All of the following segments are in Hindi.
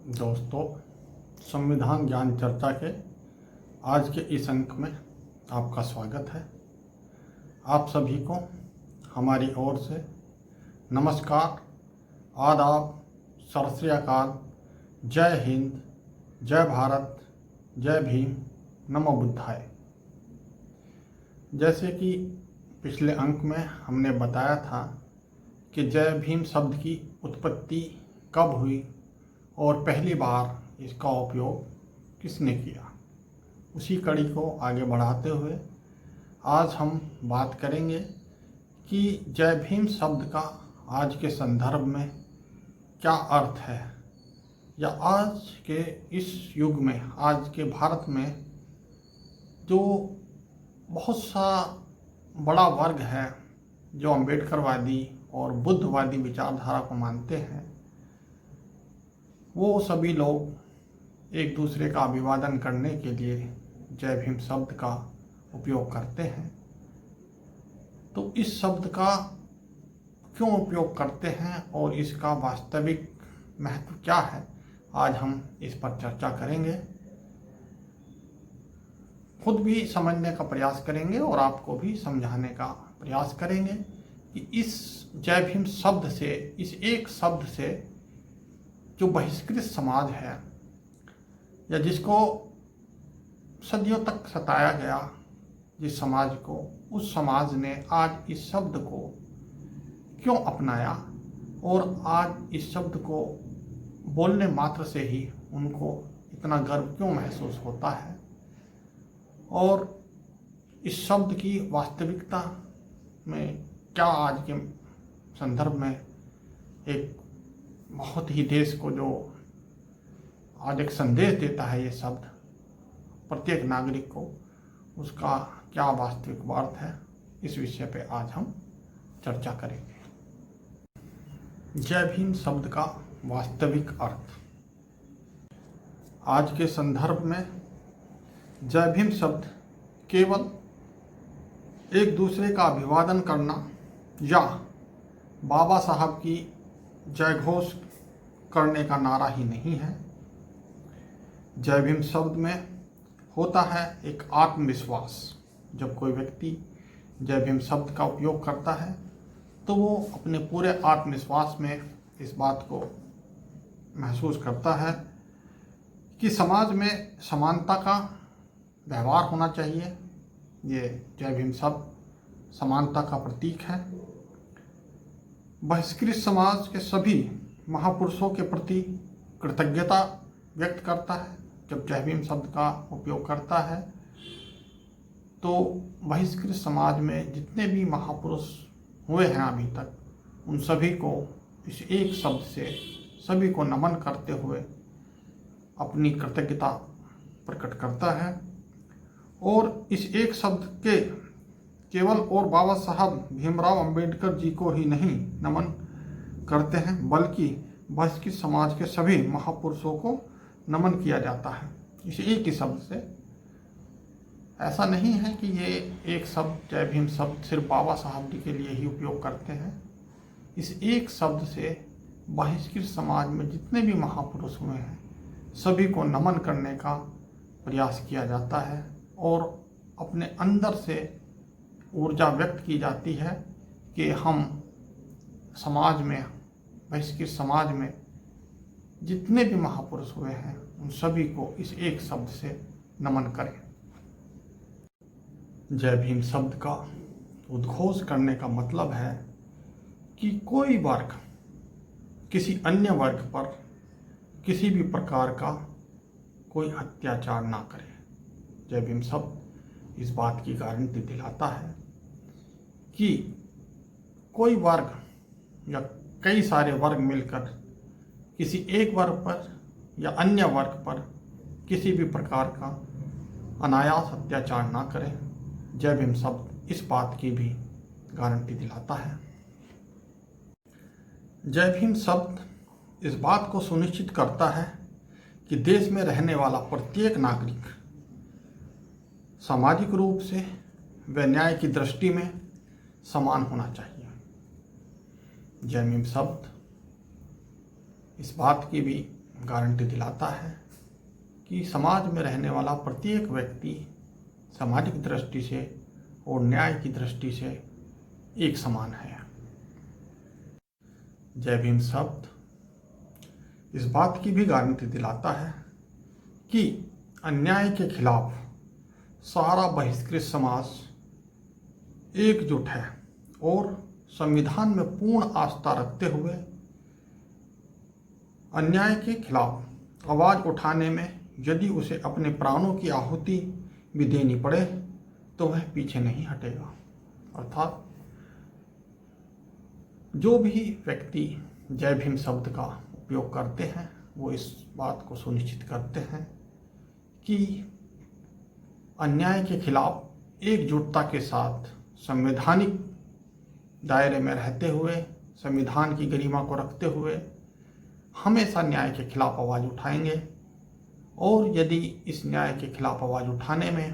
दोस्तों, संविधान ज्ञान चर्चा के आज के इस अंक में आपका स्वागत है। आप सभी को हमारी ओर से नमस्कार, आदाब, सत श्री अकाल, जय हिंद, जय भारत, जय भीम, नमो बुद्धाय। जैसे कि पिछले अंक में हमने बताया था कि जय भीम शब्द की उत्पत्ति कब हुई और पहली बार इसका उपयोग किसने किया, उसी कड़ी को आगे बढ़ाते हुए आज हम बात करेंगे कि जय भीम शब्द का आज के संदर्भ में क्या अर्थ है, या आज के इस युग में, आज के भारत में जो बहुत सा बड़ा वर्ग है जो अम्बेडकरवादी और बुद्धवादी विचारधारा को मानते हैं, वो सभी लोग एक दूसरे का अभिवादन करने के लिए जय भीम शब्द का उपयोग करते हैं। तो इस शब्द का क्यों उपयोग करते हैं और इसका वास्तविक महत्व क्या है, आज हम इस पर चर्चा करेंगे, खुद भी समझने का प्रयास करेंगे और आपको भी समझाने का प्रयास करेंगे कि इस जय भीम शब्द से, इस एक शब्द से जो बहिष्कृत समाज है या जिसको सदियों तक सताया गया, जिस समाज को, उस समाज ने आज इस शब्द को क्यों अपनाया और आज इस शब्द को बोलने मात्र से ही उनको इतना गर्व क्यों महसूस होता है, और इस शब्द की वास्तविकता में क्या आज के संदर्भ में एक बहुत ही देश को जो आज एक संदेश देता है ये शब्द प्रत्येक नागरिक को, उसका क्या वास्तविक अर्थ है, इस विषय पे आज हम चर्चा करेंगे। जय भीम शब्द का वास्तविक अर्थ। आज के संदर्भ में जय भीम शब्द केवल एक दूसरे का अभिवादन करना या बाबा साहब की जय घोष करने का नारा ही नहीं है। जय भीम शब्द में होता है एक आत्मविश्वास। जब कोई व्यक्ति जय भीम शब्द का उपयोग करता है तो वो अपने पूरे आत्मविश्वास में इस बात को महसूस करता है कि समाज में समानता का व्यवहार होना चाहिए। ये जय भीम शब्द समानता का प्रतीक है। बहिष्कृत समाज के सभी महापुरुषों के प्रति कृतज्ञता व्यक्त करता है। जब जय भीम शब्द का उपयोग करता है तो बहिष्कृत समाज में जितने भी महापुरुष हुए हैं अभी तक, उन सभी को इस एक शब्द से सभी को नमन करते हुए अपनी कृतज्ञता प्रकट करता है। और इस एक शब्द के केवल और बाबा साहब भीमराव अंबेडकर जी को ही नहीं नमन करते हैं, बल्कि बहिष्कृत समाज के सभी महापुरुषों को नमन किया जाता है इस एक ही शब्द से। ऐसा नहीं है कि ये एक शब्द जय भीम शब्द सिर्फ बाबा साहब जी के लिए ही उपयोग करते हैं। इस एक शब्द से बहिष्कृत समाज में जितने भी महापुरुष हुए हैं सभी को नमन करने का प्रयास किया जाता है और अपने अंदर से ऊर्जा व्यक्त की जाती है कि हम समाज में, बहिष्कृत समाज में जितने भी महापुरुष हुए हैं उन सभी को इस एक शब्द से नमन करें। जय भीम शब्द का उद्घोष करने का मतलब है कि कोई वर्ग किसी अन्य वर्ग पर किसी भी प्रकार का कोई अत्याचार ना करे। जय भीम शब्द इस बात की गारंटी दिलाता है कि कोई वर्ग या कई सारे वर्ग मिलकर किसी एक वर्ग पर या अन्य वर्ग पर किसी भी प्रकार का अनायास अत्याचार ना करें। जय भीम शब्द इस बात की भी गारंटी दिलाता है। जय भीम शब्द इस बात को सुनिश्चित करता है कि देश में रहने वाला प्रत्येक नागरिक सामाजिक रूप से व न्याय की दृष्टि में समान होना चाहिए। जय भीम शब्द इस बात की भी गारंटी दिलाता है कि समाज में रहने वाला प्रत्येक व्यक्ति सामाजिक दृष्टि से और न्याय की दृष्टि से एक समान है। जय भीम शब्द इस बात की भी गारंटी दिलाता है कि अन्याय के खिलाफ सारा बहिष्कृत समाज एकजुट है और संविधान में पूर्ण आस्था रखते हुए अन्याय के खिलाफ आवाज़ उठाने में यदि उसे अपने प्राणों की आहुति भी देनी पड़े तो वह पीछे नहीं हटेगा। अर्थात जो भी व्यक्ति जय भीम शब्द का उपयोग करते हैं वो इस बात को सुनिश्चित करते हैं कि अन्याय के खिलाफ एकजुटता के साथ संवैधानिक दायरे में रहते हुए संविधान की गरिमा को रखते हुए हमेशा न्याय के खिलाफ आवाज़ उठाएंगे और यदि इस न्याय के खिलाफ आवाज़ उठाने में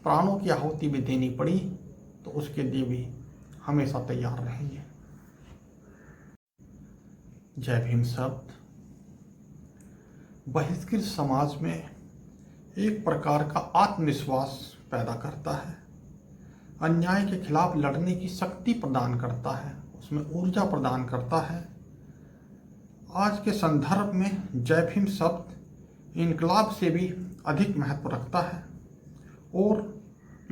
प्राणों की आहुति भी देनी पड़ी तो उसके लिए भी हमेशा तैयार रहेंगे। जय भीम शब्द बहिष्कृत समाज में एक प्रकार का आत्मविश्वास पैदा करता है, अन्याय के खिलाफ लड़ने की शक्ति प्रदान करता है, उसमें ऊर्जा प्रदान करता है। आज के संदर्भ में जय भीम शब्द इनकलाब से भी अधिक महत्व रखता है और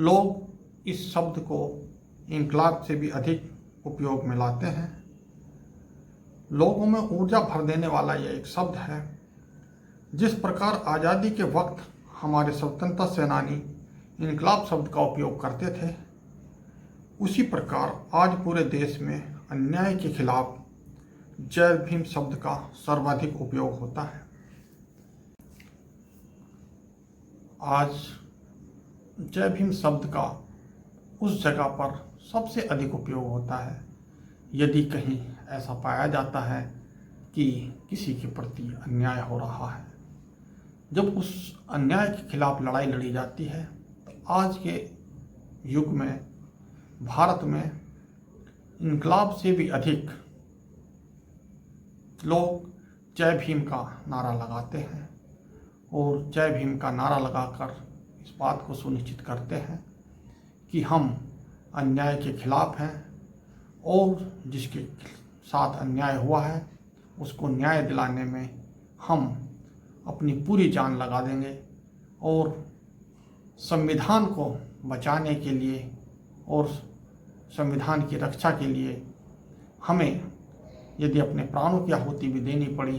लोग इस शब्द को इनकलाब से भी अधिक उपयोग में लाते हैं। लोगों में ऊर्जा भर देने वाला यह एक शब्द है। जिस प्रकार आज़ादी के वक्त हमारे स्वतंत्रता सेनानी इनकलाब शब्द का उपयोग करते थे, उसी प्रकार आज पूरे देश में अन्याय के खिलाफ जय भीम शब्द का सर्वाधिक उपयोग होता है। आज जय भीम शब्द का उस जगह पर सबसे अधिक उपयोग होता है यदि कहीं ऐसा पाया जाता है कि किसी के प्रति अन्याय हो रहा है। जब उस अन्याय के खिलाफ लड़ाई लड़ी जाती है तो आज के युग में भारत में इनकलाब से भी अधिक लोग जय भीम का नारा लगाते हैं और जय भीम का नारा लगाकर इस बात को सुनिश्चित करते हैं कि हम अन्याय के खिलाफ हैं और जिसके साथ अन्याय हुआ है उसको न्याय दिलाने में हम अपनी पूरी जान लगा देंगे और संविधान को बचाने के लिए और संविधान की रक्षा के लिए हमें यदि अपने प्राणों की आहुति भी देनी पड़ी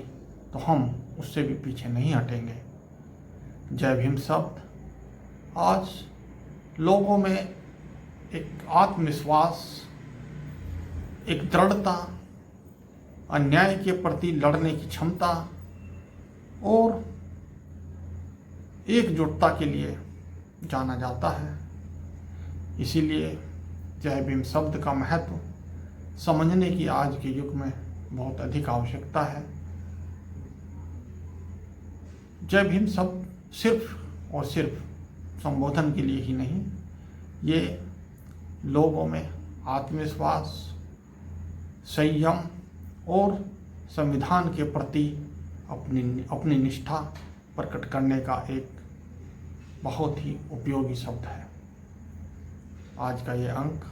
तो हम उससे भी पीछे नहीं हटेंगे। जय भीम शब्द आज लोगों में एक आत्मविश्वास, एक दृढ़ता, अन्याय के प्रति लड़ने की क्षमता और एकजुटता के लिए जाना जाता है। इसीलिए जय भीम शब्द का महत्व समझने की आज के युग में बहुत अधिक आवश्यकता है। जय भीम शब्द सिर्फ और सिर्फ संबोधन के लिए ही नहीं, ये लोगों में आत्मविश्वास, संयम और संविधान के प्रति अपनी निष्ठा प्रकट करने का एक बहुत ही उपयोगी शब्द है। आज का ये अंक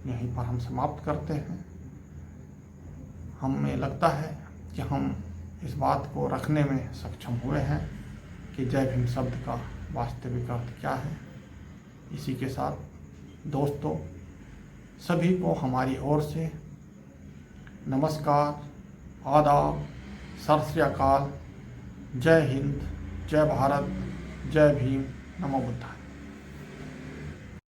यहीं पर हम समाप्त करते हैं। हमें लगता है कि हम इस बात को रखने में सक्षम हुए हैं कि जय भीम शब्द का वास्तविक अर्थ क्या है। इसी के साथ दोस्तों सभी को हमारी ओर से नमस्कार, आदाब, सत श्री अकाल, जय हिंद, जय भारत, जय भीम, नमो बुद्धाय।